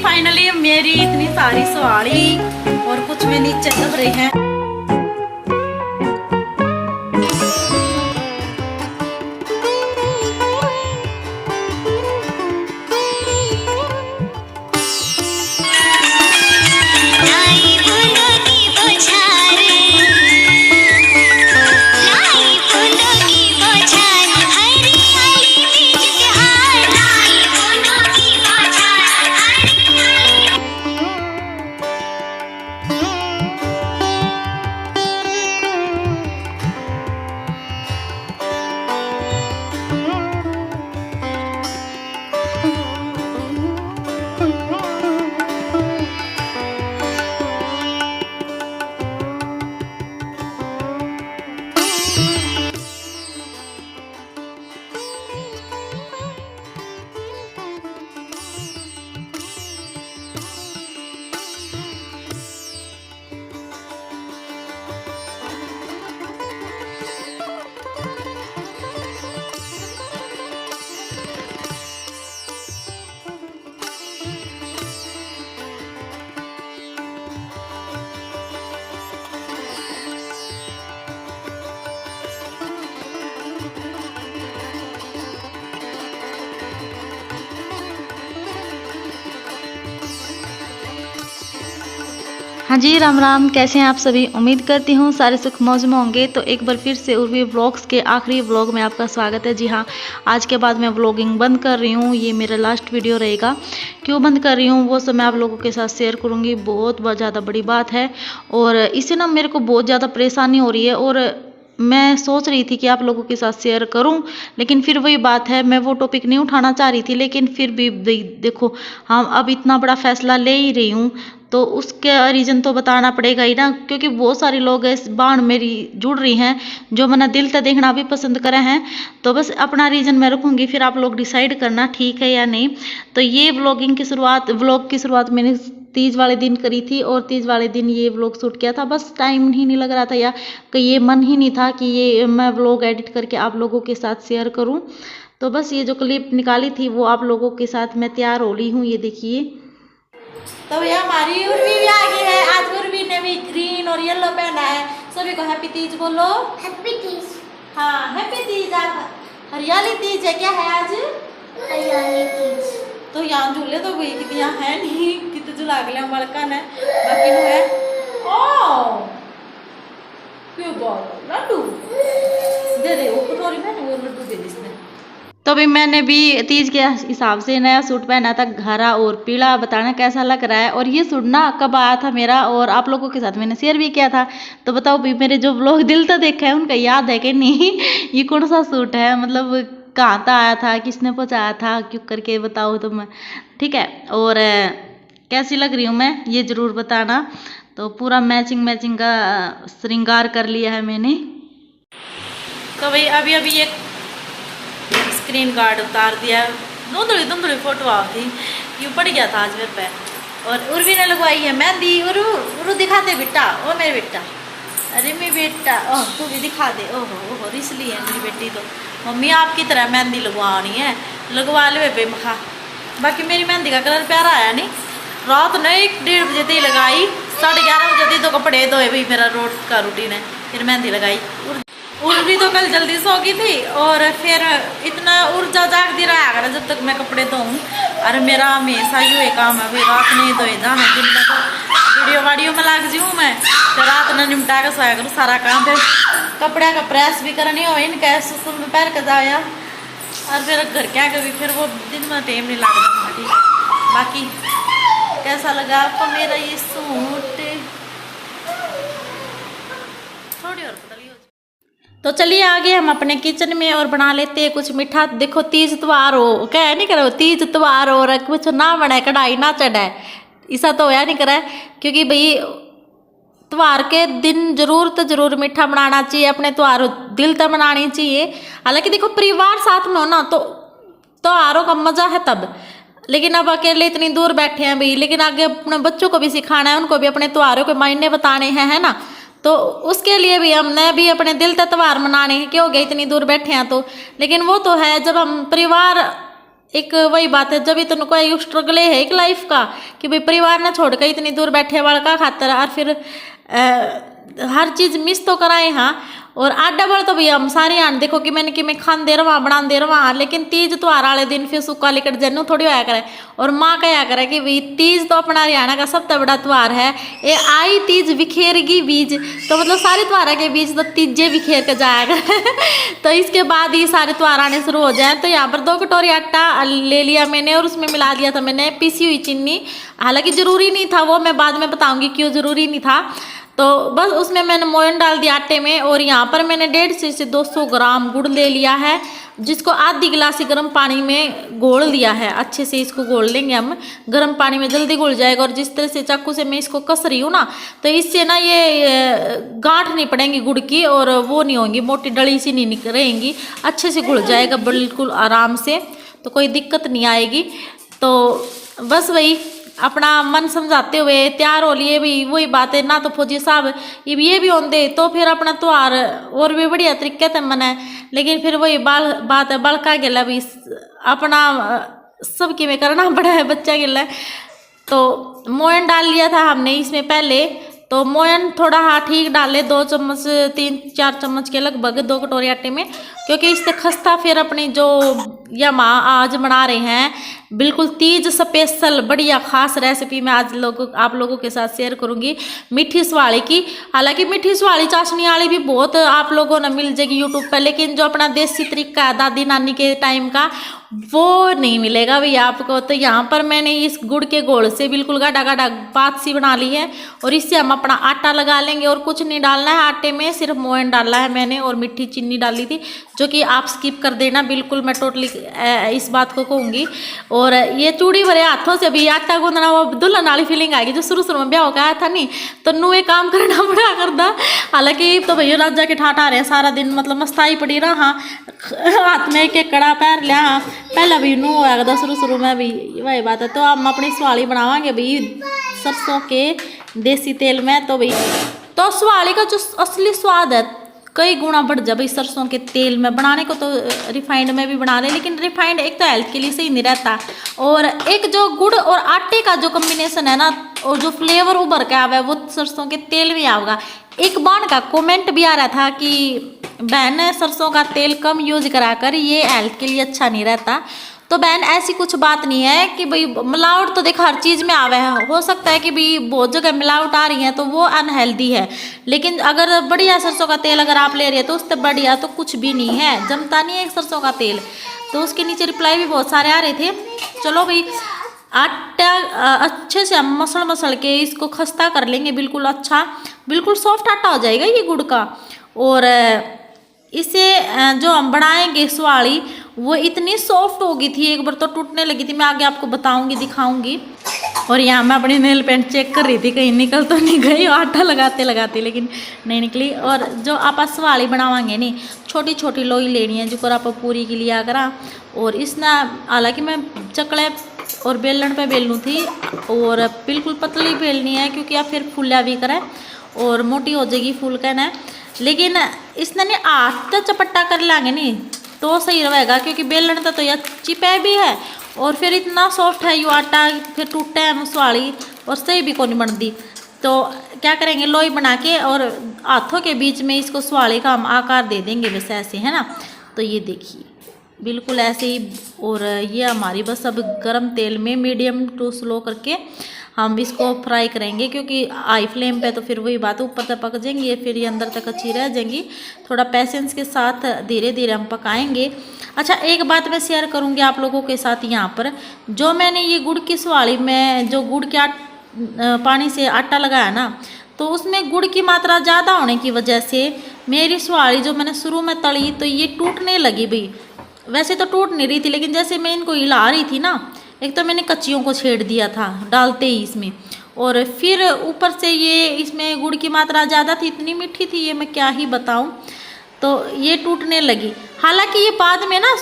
Finally मेरी इतनी सारी सवारी और कुछ में नीचे दब रही हैं। हाँ जी, राम राम। कैसे हैं आप सभी? उम्मीद करती हूँ सारे सुख मौज में होंगे। तो एक बार फिर से उर्वी व्लॉग्स के आखिरी व्लॉग में आपका स्वागत है। जी हाँ, आज के बाद मैं व्लॉगिंग बंद कर रही हूँ। ये मेरा लास्ट वीडियो रहेगा। क्यों बंद कर रही हूँ वो सब मैं आप लोगों के साथ शेयर करूँगी। बहुत ज़्यादा बड़ी बात है और इससे ना मेरे को बहुत ज़्यादा परेशानी हो रही है और मैं सोच रही थी कि आप लोगों के साथ शेयर करूं, लेकिन फिर वही बात है, मैं वो टॉपिक नहीं उठाना चाह रही थी। लेकिन फिर भी देखो, हम अब इतना बड़ा फैसला ले ही रही हूँ तो उसका रीज़न तो बताना पड़ेगा ही ना, क्योंकि बहुत सारे लोग इस बाण मेरी जुड़ रही हैं जो मैंने दिल से देखना भी पसंद करे हैं। तो बस अपना रीज़न मैं रखूँगी, फिर आप लोग डिसाइड करना ठीक है या नहीं। तो ये व्लॉग की शुरुआत मैंने तीज वाले दिन करी थी और तीज वाले दिन ये व्लॉग शूट किया था। बस टाइम ही नहीं लग रहा था या कि ये मन ही नहीं था कि ये मैं व्लॉग एडिट करके आप लोगों के साथ शेयर करूं। तो बस ये जो क्लिप निकाली थी वो आप लोगों के साथ मैं तैयार हो रही हूँ। ये देखिए, तो ये हमारी उर्वी भी आ गई है। आज उर्वी ने भी ग्रीन और येलो पहना है। सभी को हैप्पी तीज बोलो। हैप्पी तीज। हाँ, हैप्पी तीज। आज हरियाली तीज है। क्या है आज? हरियाली तीज। तो यहाँ झूले तो गई कितनी यहाँ है नहीं, कितने झूला गया बड़कन है बाकी नो है। ओ क्यों बोल लड्डू दे दे वो कटोरी में, वो लड्डू दे दे इसने। तो भी मैंने भी तीज के हिसाब से नया सूट पहना था, हरा और पीला। बताना कैसा लग रहा है। और ये सूट ना कब आया था मेरा और आप लोगों के साथ मैंने शेयर भी किया था। तो बताओ भी मेरे जो व्लॉग दिल तो देखा है उनका याद है कि नहीं? ये कौन सा सूट है, मतलब कहाँ था आया था, किसने पहुँचाया था, क्यों करके बताओ तो मैं ठीक है। और कैसी लग रही हूँ मैं ये ज़रूर बताना। तो पूरा मैचिंग का श्रृंगार कर लिया है मैंने। तो भाई अभी ये स्क्रीन गार्ड उतार दिया। धुंधली फोटो आ थी, यूँ पड़ गया था आज मेरे पे। और उर्वी ने लगवाई है मेहंदी। उरु दिखा दे बेटा। ओ मेरे बेटा, अरे मेरी बेटा, ओह तू भी दिखा दे। ओहो इसलिए है मेरी बेटी तो मम्मी आपकी तरह मेहंदी लगवानी है, लगवा ले बे मखा। बाकी मेरी मेहंदी का कलर प्यारा आया नहीं। रात ने 1-1:30 बजे तक लगाई, 11:30 बजे तक तो कपड़े धोए। भाई मेरा रोज का रूटीन है। फिर मेहंदी लगाई। उर्वी तो कल जल्दी सो गई थी और फिर इतना ऊर्जा जागती रहा कर जब तक मैं कपड़े धोऊँ। अरे मेरा हमेशा ये काम है भाई, रात नहीं धोए जाना। दिन में तो वीडियो में लग जाऊँ मैं, तो रात ने निपटा के सोया करूँ सारा काम। फिर कपड़े का प्रेस भी करनी हो, इनका स्कूल में पहन के जाया और फिर घर क्या कभी फिर वो दिन में टाइम नहीं लगता। ठीक, बाकी कैसा लगा आपको मेरा ये सूट? थोड़ी और बदली हो। तो चलिए आगे हम अपने किचन में और बना लेते हैं कुछ मीठा। देखो तीज त्योहार हो, क्या नहीं करो तीज त्योहार हो रहा, कुछ ना बनाए, कढ़ाई ना चढ़ाए, ऐसा तो होया नहीं करा। क्योंकि भाई त्योहार के दिन जरूर मीठा बनाना चाहिए। अपने त्योहार दिल तक मनानी चाहिए। हालांकि देखो परिवार साथ में हो ना तो त्योहारों का मजा है तब। लेकिन अब अकेले इतनी दूर बैठे हैं भाई, लेकिन आगे अपने बच्चों को भी सिखाना है, उनको भी अपने त्योहारों के मायने बताने हैं, है ना। तो उसके लिए भी हमने भी अपने दिल तक त्यौहार मनाने हैं। क्यों गए इतनी दूर बैठे हैं तो। लेकिन वो तो है जब हम परिवार एक वही बात है, जब इतना कोई स्ट्रगल है एक लाइफ का कि भाई परिवार ना छोड़कर इतनी दूर बैठे वाले का खातर और फिर हर चीज़ मिस तो कराए हाँ। और आडा बार तो भैया हम सारे आन देखो कि मैंने कि मैं खान दे रहा बना दे रहा हाँ, लेकिन तीज त्योहार वाले दिन फिर सुक्का लेकर जन्नू थोड़ी होया करे। और माँ कहा करे कि भाई तीज तो अपना हरियाणा का सबसे बड़ा त्यौहार है, ये आई तीज बिखेरगी बीज, तो मतलब सारे त्योहार के बीच तो तीजे बिखेर के जाएगा तो इसके बाद ही सारे त्यौहार आने शुरू हो जाए। तो यहाँ पर 2 कटोरी आटा ले लिया मैंने और उसमें मिला दिया था मैंने पीसी हुई चीनी। हालांकि ज़रूरी नहीं था वो, मैं बाद में बताऊँगी क्यों ज़रूरी नहीं था। तो बस उसमें मैंने मोयन डाल दिया आटे में। और यहाँ पर मैंने 150 से 200 ग्राम गुड़ ले लिया है, जिसको आधी गिलासी गर्म पानी में घोल दिया है। अच्छे से इसको घोल लेंगे हम, गर्म पानी में जल्दी घुल जाएगा। और जिस तरह से चाकू से मैं इसको कस रही हूँ ना, तो इससे ना ये गांठ नहीं पड़ेंगी गुड़ की और वो नहीं होंगी, मोटी डली सी नहीं रहेंगी, अच्छे से घुल जाएगा बिल्कुल आराम से, तो कोई दिक्कत नहीं आएगी। तो बस वही अपना मन समझाते हुए तैयार हो लिए भी, वही बात है ना। तो फौजी साहब ये भी होंगे तो फिर अपना त्यौहार और भी बढ़िया तरीके से मनाए, लेकिन फिर वही बात है बड़का गिला भी अपना सबकी में करना पड़ा है, बच्चा गिला। तो मोयन डाल लिया था हमने इसमें पहले, तो मोयन थोड़ा हाँ ठीक डाले 2 चम्मच 3-4 चम्मच के लगभग 2 कटोरी आटे में, क्योंकि इससे खस्ता फिर अपनी जो या माँ आज बना रहे हैं बिल्कुल तीज स्पेशल बढ़िया खास रेसिपी मैं आज आप लोगों के साथ शेयर करूंगी मीठी स्वाली की। हालांकि मीठी स्वाली चाशनी वाली भी बहुत आप लोगों ने मिल जाएगी यूट्यूब पर, लेकिन जो अपना देसी तरीका है दादी नानी के टाइम का वो नहीं मिलेगा भैया आपको। तो यहाँ पर मैंने इस गुड़ के घोल से बिल्कुल गाढ़ा गाढ़ा पात सी बना ली है और इससे हम अपना आटा लगा लेंगे। और कुछ नहीं डालना है आटे में, सिर्फ मोयन डाला है मैंने और मीठी चीनी डाली थी, जो कि आप स्किप कर देना बिल्कुल, मैं टोटली इस बात को कहूँगी। और ये चूड़ी भरे हाथों से भी आटा गूंदना वो दुल्हन वाली फीलिंग आएगी जो शुरू शुरू में ब्याह होकर आया था नहीं, तो नू ये काम करना पड़ा करता। हालांकि तो भैया राजा के ठाट आ रहे हैं सारा दिन, मतलब मस्ताई पड़ी रहा हाँ, हाथ में एक कड़ा पैर लिया हाँ, पहला भी नू होया करता शुरू में भी, वही बात है। तो हम अपनी स्वाली बनावांगे भाई सरसों के देसी तेल में। तो भाई तो स्वाली का जो असली स्वाद है कई गुना बढ़ जाए भाई सरसों के तेल में बनाने को। तो रिफाइंड में भी बना रहे, लेकिन रिफाइंड एक तो हेल्थ के लिए सही नहीं रहता, और एक जो गुड़ और आटे का जो कॉम्बिनेशन है ना, और जो फ्लेवर उभर के आवे वो सरसों के तेल में आएगा। एक बार का कमेंट भी आ रहा था कि बहन सरसों का तेल कम यूज करा कर, ये हेल्थ के लिए अच्छा नहीं रहता। तो बहन ऐसी कुछ बात नहीं है कि भाई मिलावट तो देख हर चीज़ में आवे है, हो सकता है कि भाई बहुत जगह मिलावट आ रही है तो वो अनहेल्दी है, लेकिन अगर बढ़िया सरसों का तेल अगर आप ले रही है तो उससे बढ़िया तो कुछ भी नहीं है, जमता नहीं है एक सरसों का तेल। तो उसके नीचे रिप्लाई भी बहुत सारे आ रहे थे। चलो भाई आटा अच्छे से हम मसल के इसको खस्ता कर लेंगे, बिल्कुल अच्छा बिल्कुल सॉफ्ट आटा हो जाएगा ये गुड़ का। और इसे जो हम बनाएंगे स्वाली वो इतनी सॉफ्ट हो गई थी, एक बार तो टूटने लगी थी, मैं आगे आपको बताऊंगी दिखाऊंगी। और यहाँ मैं अपनी नेल पेंट चेक कर रही थी कहीं निकल तो नहीं गई, आटा लगाते लगाते लेकिन नहीं निकली। और जो आप स्वाली बनावांगे नहीं, छोटी छोटी लोई लेनी है जो आप पूरी के लिए करा। और इसना हालांकि मैं चकले और बेलन पे बेलूँ थी, और बिल्कुल पतली बेलनी है क्योंकि आप फिर फूला भी करें और मोटी हो जाएगी फूल का ना। लेकिन इसने नहीं हाथ तो चपट्टा कर लाएंगे नहीं तो सही रहेगा, क्योंकि बेलन तो यह चिपे भी है और फिर इतना सॉफ्ट है ये आटा, फिर टूटे है स्वाली और सही भी कौन बनती। तो क्या करेंगे लोई बना के और हाथों के बीच में इसको स्वाली का हम आकार दे देंगे वैसे ऐसे है ना। तो ये देखिए बिल्कुल ऐसे ही। और ये हमारी बस अब गरम तेल में मीडियम टू स्लो करके हम इसको फ्राई करेंगे, क्योंकि हाई फ्लेम पे तो फिर वही बात ऊपर तक पक जाएंगी फिर ये अंदर तक अच्छी रह जाएंगी। थोड़ा पेशेंस के साथ धीरे धीरे हम पकाएंगे। अच्छा एक बात मैं शेयर करूंगी आप लोगों के साथ, यहाँ पर जो मैंने ये गुड़ की स्वाली में जो गुड़ के पानी से आटा लगाया ना, तो उसमें गुड़ की मात्रा ज़्यादा होने की वजह से मेरी स्वाली जो मैंने शुरू में तली तो ये टूटने लगी भाई। वैसे तो टूट नहीं रही थी, लेकिन जैसे मैं इनको हिला रही थी ना, एक तो मैंने कच्चियों को छेड़ दिया था डालते ही इसमें, और फिर ऊपर से ये इसमें गुड़ की मात्रा ज़्यादा थी, इतनी मीठी थी ये मैं क्या ही बताऊं, तो ये टूटने लगी। हालांकि ये बाद में ना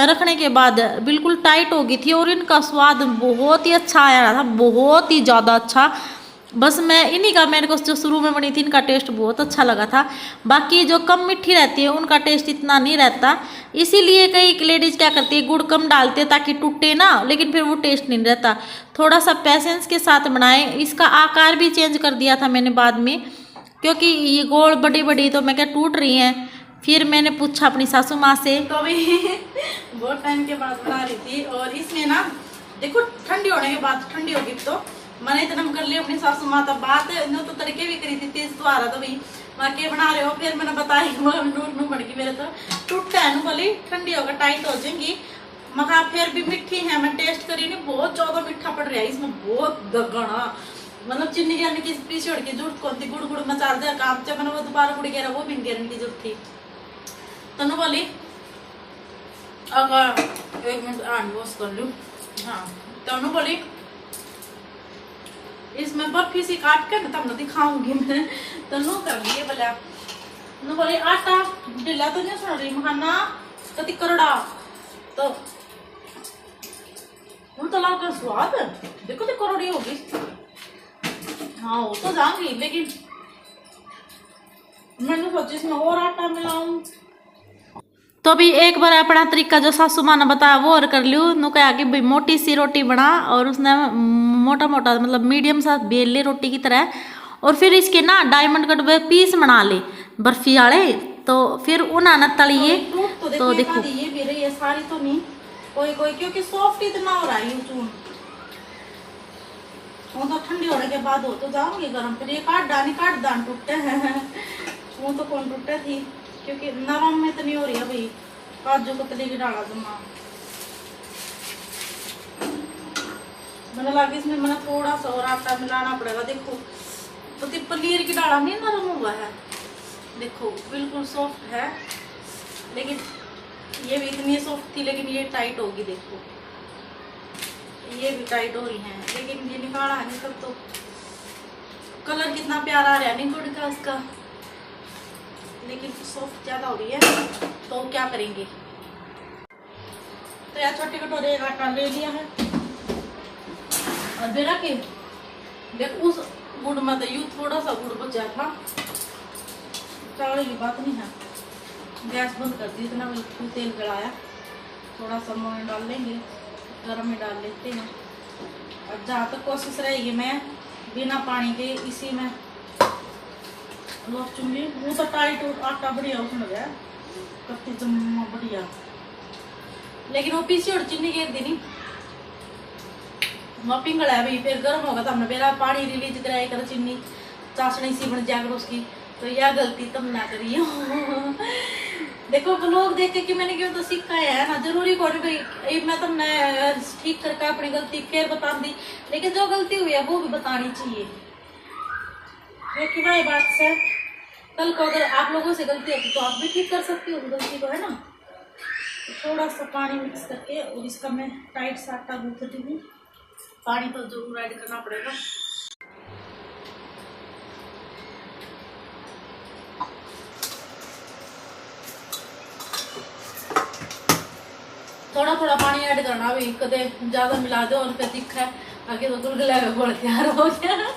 रखने के बाद बिल्कुल टाइट हो गई थी और इनका स्वाद बहुत ही अच्छा आया था, बहुत ही ज़्यादा अच्छा। बस मैं इन्हीं का, मेरे को जो शुरू में बनी थी इनका टेस्ट बहुत अच्छा लगा था। बाकी जो कम मीठी रहती है उनका टेस्ट इतना नहीं रहता, इसीलिए कई लेडीज़ क्या करती है गुड़ कम डालते हैं ताकि टूटे ना, लेकिन फिर वो टेस्ट नहीं रहता। थोड़ा सा पेशेंस के साथ बनाएं। इसका आकार भी चेंज कर दिया था मैंने बाद में, क्योंकि ये गोल बड़ी बड़ी तो मैं क्या टूट रही हैं। फिर मैंने पूछा अपनी सासू माँ से, तो अभी बहुत टाइम के बाद बना रही थी। और इसमें ना देखो ठंडी होने के बाद, ठंडी होगी तो मैंने इतना कर लिया अपनी सासू माँ तब बात है तो तरीके भी करी थी तेज द्वारा, तो भाई माँ के बना रहे हो, फिर मैंने बताई नू बढ़ गई मेरे तो टूटता है, बोली ठंडी होकर टाइट हो जाएंगी। मखा फिर भी मीठी है, मैं टेस्ट करी नहीं, बहुत ज्यादा मीठा पड़ रहा है इसमें, बहुत गगना, मतलब चीनी गिरने की पीछे की जरूरत कौन थी, गुड़ गुड़ मचा दे काम से मैंने वो दोबारा गुड़ गिरा, वो भी गिरने की जरूरत थी। तनु बोली अगर 1 मिनट आंड वॉश कर लूँ। हाँ तनु बोली इसमें बर्फी सी काट के तब न दिखाऊंगी मैं, तनु कर लिए बोला। तनु बोली आटा ढीला तो नहीं सुन रही मखाना कति करड़ा, तो तो लाकर स्वाद देखो तो करोड़ी होगी। हाँ वो तो जाऊंगी, लेकिन मैंने सोची इसमें और आटा मिलाऊं। तो अभी एक बार अपना तरीका जो सासू माँ ने बताया वो और कर लियो। नु कहा कि भाई मोटी सी रोटी बना, और उसने मोटा मोटा मतलब मीडियम सा बेल ले रोटी की तरह, और फिर इसके ना डायमंड कट में पीस बना ले बर्फी वाले, तो फिर उन्होंने तलिए। तो देखो ये भी रही है सारी तो नहीं, कोई कोई क्योंकि सॉफ्ट इतना हो रहा है ये चून, वो तो ठंडी होने के बाद हो तो जाऊंगी गर्म, फिर ये काट दान टूटते हैं वो तो कौन टूटे थी, क्योंकि नरम में तो नहीं हो रही है भाई, काजू कतली की डाला जमा मैंने लगा इसमें मैंने थोड़ा सा और आटा मिलाना पड़ेगा। देखो तो पनीर की डाला नहीं नरम हुआ है, देखो बिल्कुल सॉफ्ट है, लेकिन ये भी इतनी सॉफ्ट थी, लेकिन ये टाइट होगी। देखो ये भी टाइट हो रही है, लेकिन ये निकाला है नहीं तब तो कलर कितना प्यारा आ रहा है नहीं गुड़ का इसका, लेकिन सॉफ्ट ज्यादा हो रही है, तो क्या करेंगे। तो यार छोटे कटोरे एक आटा ले लिया है, और बेरा के देख उस गुड़ में तो यूं थोड़ा सा गुड़ बचा था, चावल की बात नहीं है। गैस बंद कर दी, इतना बिल्कुल तेल गलाया, थोड़ा सा मोइन डाल लेंगे, गरम में डाल लेते हैं। और जहाँ तक कोशिश रहेगी मैं बिना पानी के इसी में चूंगी, वो तो टाइट आटा बढ़िया उसमें गया कत्ती जम्मा बढ़िया, लेकिन वो पीछे और चीनी गिर दी नहीं, वहाँ पिंगला है भाई, फिर गर्म होगा तो हमने मेरा पानी रिलीज कराया कर, चीनी चाशनी सी बन जाकर उसकी, तो यह गलती तुम ना करिए देखो लोग देख के कि मैंने क्यों तो सीखा है ना, जरूरी कौन भाई मैं तुमने ठीक करके अपनी गलती फिर बता दी, लेकिन जो गलती हुई है वो भी बतानी चाहिए, क्योंकि भाई बात से कल को अगर आप लोगों से गलती होती तो आप भी ठीक कर सकते हो गलती को, है ना। तो थोड़ा सा पानी मिक्स करके, और इसका मैं टाइट सा आटा गूंथती हूँ, पानी तो जरूर ऐड करना पड़ेगा। थोड़ा थोड़ा पानी ऐड करना भी, कदे ज्यादा मिला दो और फिर दिखा है आगे तो गुलगुला का घोल तैयार हो गया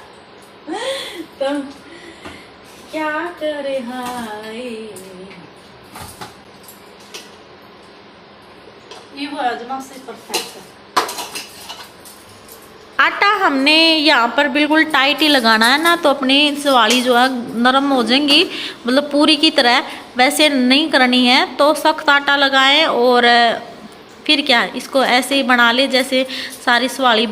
तो क्या करे हाय, ये वो आजमा से परफेक्ट है। आटा हमने यहाँ पर बिल्कुल टाइट ही लगाना है ना, तो अपनी सवाली जो है नरम हो जाएंगी, मतलब पूरी की तरह वैसे नहीं करनी है, तो सख्त आटा लगाएं, और फिर क्या इसको ऐसे ही बना ले जैसे सारी सवाली।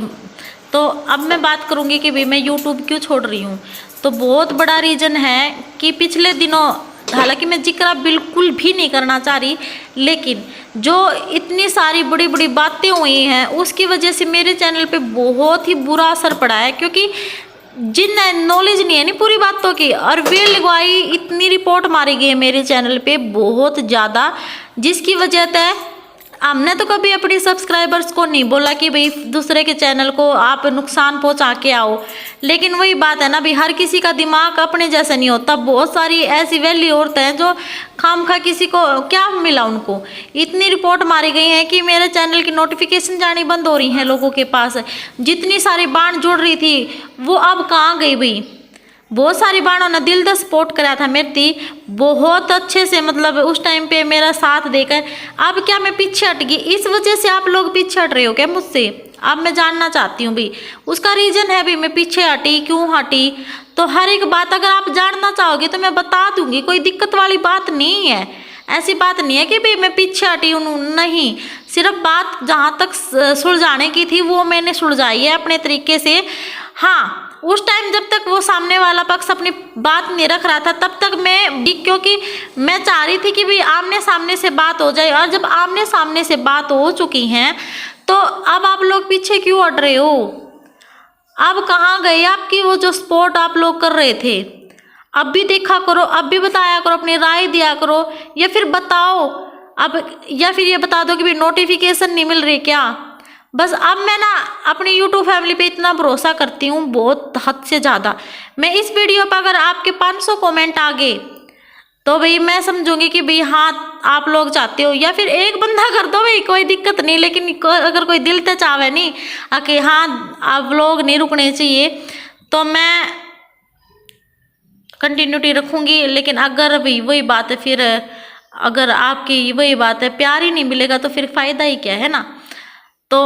तो अब मैं बात करूँगी कि भाई मैं यूट्यूब क्यों छोड़ रही हूँ, तो बहुत बड़ा रीज़न है कि पिछले दिनों, हालांकि मैं जिक्र बिल्कुल भी नहीं करना चाह रही, लेकिन जो इतनी सारी बड़ी बड़ी बातें हुई हैं उसकी वजह से मेरे चैनल पे बहुत ही बुरा असर पड़ा है, क्योंकि जिन नॉलेज नहीं है नहीं पूरी बातों की, और वे लगवाई इतनी रिपोर्ट मारी गई है मेरे चैनल पे बहुत ज़्यादा, जिसकी वजह से हमने तो कभी अपनी सब्सक्राइबर्स को नहीं बोला कि भाई दूसरे के चैनल को आप नुकसान पहुंचा के आओ, लेकिन वही बात है ना भाई, हर किसी का दिमाग अपने जैसा नहीं होता। बहुत सारी ऐसी वैली औरतें हैं जो खामखा, किसी को क्या मिला, उनको इतनी रिपोर्ट मारी गई है कि मेरे चैनल की नोटिफिकेशन जानी बंद हो रही है लोगों के पास। जितनी सारी बाण जुड़ रही थी वो अब कहाँ गई भाई। बहुत सारी बाणों ने दिल से सपोर्ट करा था मेरी थी, बहुत अच्छे से, मतलब उस टाइम पे मेरा साथ देकर। अब क्या मैं पीछे हट गई? इस वजह से आप लोग पीछे हट रहे हो क्या मुझसे? अब मैं जानना चाहती हूँ भाई, उसका रीज़न है भाई मैं पीछे हटी क्यों हटी। तो हर एक बात अगर आप जानना चाहोगे तो मैं बता दूंगी, कोई दिक्कत वाली बात नहीं है। ऐसी बात नहीं है कि भाई मैं पीछे हटी हूँ, नहीं। सिर्फ बात जहाँ तक सुलझाने की थी वो मैंने सुलझाई है अपने तरीके से। हाँ, उस टाइम जब तक वो सामने वाला पक्ष अपनी बात नहीं रख रहा था तब तक मैं, क्योंकि मैं चाह रही थी कि भाई आमने सामने से बात हो जाए। और जब आमने सामने से बात हो चुकी है तो अब आप लोग पीछे क्यों हट रहे हो? अब कहाँ गए आपकी वो जो सपोर्ट आप लोग कर रहे थे? अब भी देखा करो, अब भी बताया करो, अपनी राय दिया करो, या फिर बताओ अब, या फिर ये बता दो कि भाई नोटिफिकेशन नहीं मिल रही क्या। बस अब मैं ना अपनी यूट्यूब फैमिली पे इतना भरोसा करती हूँ, बहुत हद से ज़्यादा। मैं इस वीडियो पर अगर आपके 500 कमेंट आ गए तो भाई मैं समझूंगी कि भाई हाँ आप लोग चाहते हो, या फिर एक बंदा कर दो भाई, कोई दिक्कत नहीं। लेकिन अगर कोई दिल से चाहे नहीं कि हाँ आप लोग नहीं रुकने चाहिए तो मैं कंटिन्यूटी रखूँगी। लेकिन अगर भाई वही बात है, फिर अगर आपकी वही बात है, प्यार ही नहीं मिलेगा तो फिर फ़ायदा ही क्या है ना। तो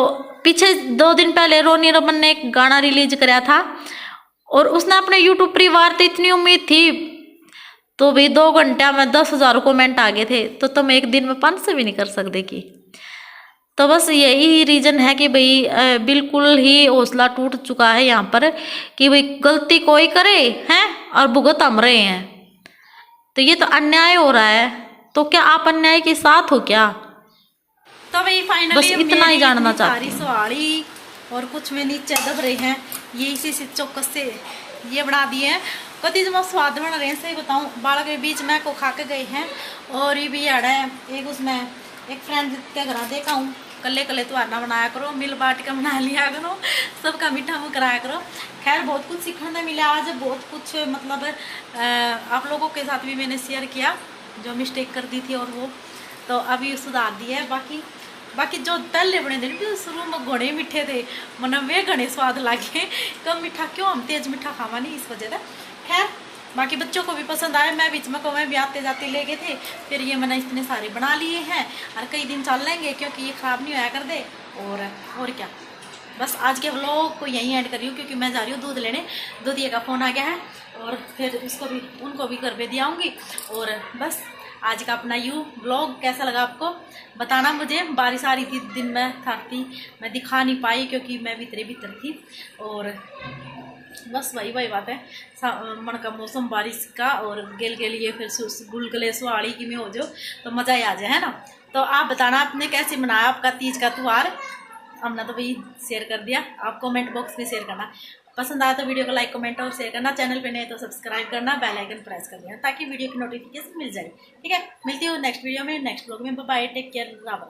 पीछे 2 दिन पहले रोनी रमन ने एक गाना रिलीज कराया था और उसने अपने यूट्यूब परिवार से इतनी उम्मीद थी, तो भाई 2 घंटे में 10,000 कमेंट आ गए थे, तो तुम एक दिन में 500 भी नहीं कर सकते कि। तो बस यही रीज़न है कि भाई बिल्कुल ही हौसला टूट चुका है यहाँ पर कि भाई गलती कोई करे हैं और भुगत हम रहे हैं। तो ये तो अन्याय हो रहा है, तो क्या आप अन्याय के साथ हो क्या? तो भाई फाइनली बस इतना ही जानना चाहती हूँ। सवाली और कुछ में नीचे दब रहे हैं, ये इसी से चौकस से ये बना दिए हैं। कति जमा स्वाद बन रहे हैं, सही बताऊँ। बालक के बीच में को खा के गए हैं और ये भी आड़ा है एक, उसमें एक फ्रेंड के घर देखा हूँ, कल्ले कल्ले तो आना बनाया करो, मिल बाट कर बना लिया करो, सबका मीठा मुँह कराया करो। खैर बहुत कुछ सीखने को मिला आज, बहुत कुछ मतलब आप लोगों के साथ भी मैंने शेयर किया जो मिस्टेक कर दी थी, और वो तो अभी सुधार दिया है। बाकी जो पहले बने दिन भी शुरू में घने मीठे थे, मन वे घने स्वाद लगे। कम मीठा क्यों, हम तेज मीठा खावा नहीं इस वजह से। खैर बाकी बच्चों को भी पसंद आया। मैं बीच में कौवे भी आते जाते ले गए थे, फिर ये मैंने इतने सारे बना लिए हैं और कई दिन चल लेंगे क्योंकि ये ख़राब नहीं होया कर दे। और क्या, बस आज के व्लॉग को यहीं ऐड कर रही हूँ क्योंकि मैं जा रही हूँ दूध लेने। दूधिया का फ़ोन आ गया है और फिर उनको भी घर पे दिया आऊँगी। और बस आज का अपना व्लॉग कैसा लगा आपको बताना मुझे। बारिश आ रही थी, दिन में थी, मैं दिखा नहीं पाई क्योंकि मैं भीतर थी। और बस वही बात है, मन का मौसम बारिश का, और गेल के लिए फिर गुलगुले सुहाड़ी की में हो जो तो मज़ा ही आ जाए, है ना। तो आप बताना आपने कैसे मनाया आपका तीज का त्यौहार। हमने तो भाई शेयर कर दिया, आप कमेंट बॉक्स में शेयर करना। पसंद आया तो वीडियो को लाइक कमेंट और शेयर करना। चैनल पे नहीं तो सब्सक्राइब करना, बेल आइकन प्रेस कर देना ताकि वीडियो की नोटिफिकेशन मिल जाए। ठीक है, मिलती हूँ नेक्स्ट वीडियो में, नेक्स्ट ब्लॉग में। Bye, take care.